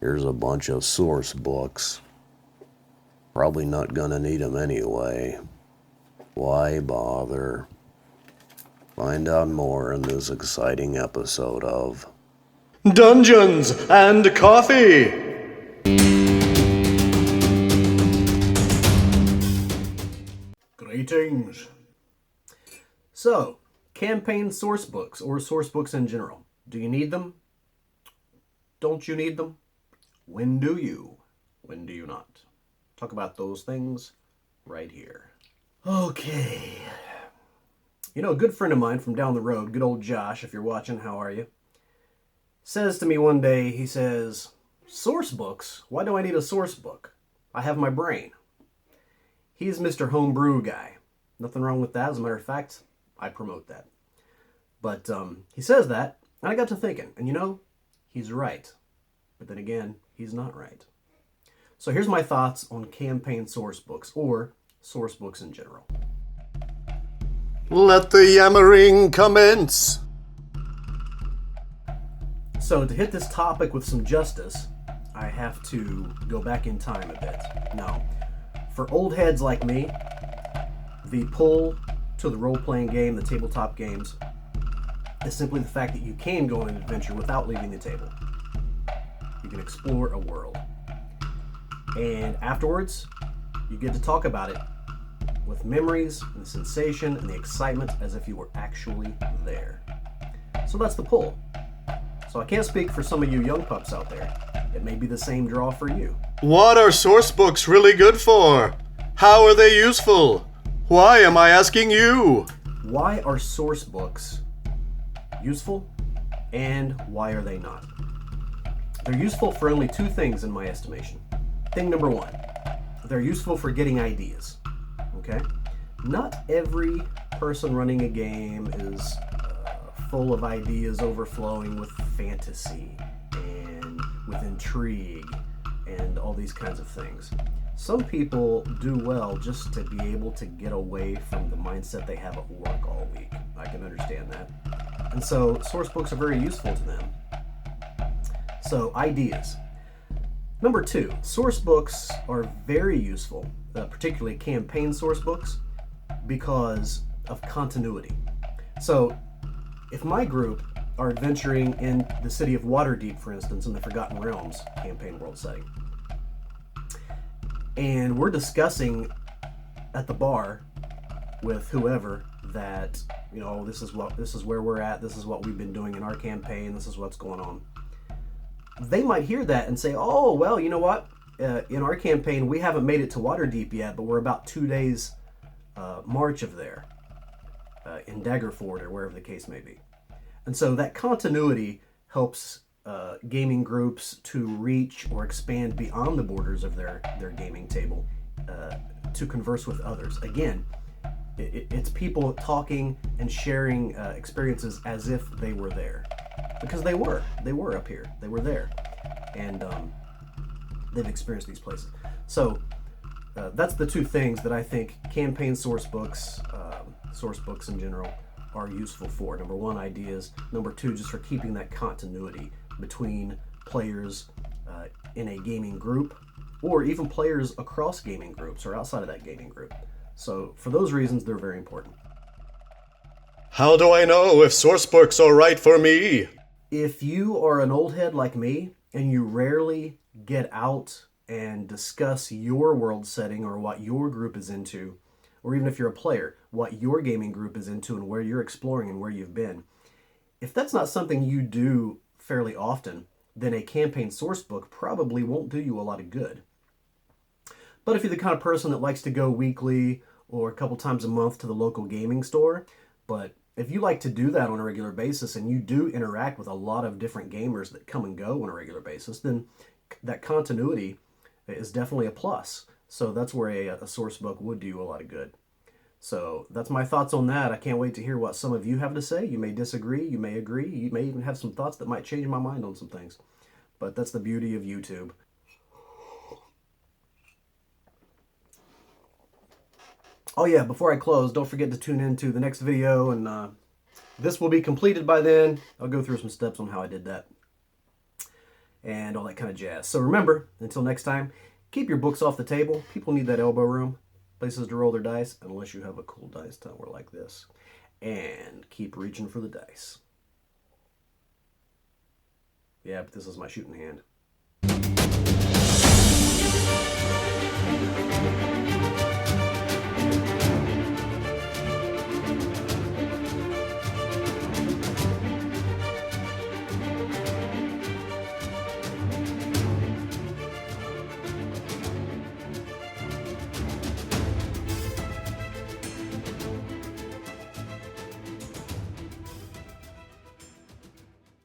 Here's a bunch of source books. Probably not gonna need them anyway. Why bother? Find out more in this exciting episode of Dungeons and Coffee! Greetings. So, campaign source books, or source books in general. Do you need them? Don't you need them? When do you? When do you not? Talk about those things right here. Okay. You know, a good friend of mine from down the road, good old Josh, if you're watching, how are you? Says to me one day, he says, source books? Why do I need a source book? I have my brain. He's Mr. Homebrew guy. Nothing wrong with that. As a matter of fact, I promote that. But he says that, and I got to thinking, and you know, he's right. But then again, he's not right. So here's my thoughts on campaign source books, or source books in general. Let the yammering commence! So to hit this topic with some justice, I have to go back in time a bit. Now, for old heads like me, the pull to the role-playing game, the tabletop games, is simply the fact that you can go on an adventure without leaving the table. You can explore a world. And afterwards, you get to talk about it with memories and the sensation and the excitement as if you were actually there. So that's the pull. So I can't speak for some of you young pups out there. It may be the same draw for you. What are source books really good for? How are they useful? Why am I asking you? Why are source books useful, and why are they not? They're useful for only two things in my estimation. Thing number one, they're useful for getting ideas. Okay? Not every person running a game is full of ideas overflowing with fantasy and with intrigue and all these kinds of things. Some people do well just to be able to get away from the mindset they have at work all week. I can understand that. And so source books are very useful to them. So, ideas. Number two, source books are very useful, particularly campaign source books, because of continuity. So, if my group are adventuring in the city of Waterdeep, for instance, in the Forgotten Realms campaign world setting, and we're discussing at the bar with whoever that, you know, this is where we're at, this is what we've been doing in our campaign, this is what's going on. They might hear that and say, oh, well, you know what? In our campaign, we haven't made it to Waterdeep yet, but we're about 2 days march of there, in Daggerford or wherever the case may be. And so that continuity helps gaming groups to reach or expand beyond the borders of their gaming table to converse with others. Again, it's people talking and sharing experiences as if they were there. Because they were up here. They were there. And they've experienced these places. So that's the two things that I think campaign source books in general, are useful for. Number one, ideas. Number two, just for keeping that continuity between players in a gaming group, or even players across gaming groups or outside of that gaming group. So for those reasons, they're very important. How do I know if source books are right for me? If you are an old head like me and you rarely get out and discuss your world setting or what your group is into, or even if you're a player, what your gaming group is into and where you're exploring and where you've been, if that's not something you do fairly often, then a campaign source book probably won't do you a lot of good. But if you're the kind of person that likes to go weekly or a couple times a month to the local gaming store, but if you like to do that on a regular basis and you do interact with a lot of different gamers that come and go on a regular basis, then that continuity is definitely a plus. So that's where a source book would do you a lot of good. So that's my thoughts on that. I can't wait to hear what some of you have to say. You may disagree, you may agree, you may even have some thoughts that might change my mind on some things. But that's the beauty of YouTube. Oh yeah, before I close, don't forget to tune in to the next video, and this will be completed by then. I'll go through some steps on how I did that. and all that kind of jazz. So remember, until next time, keep your books off the table. People need that elbow room, places to roll their dice, unless you have a cool dice tower like this. And keep reaching for the dice. Yeah, but this is my shooting hand.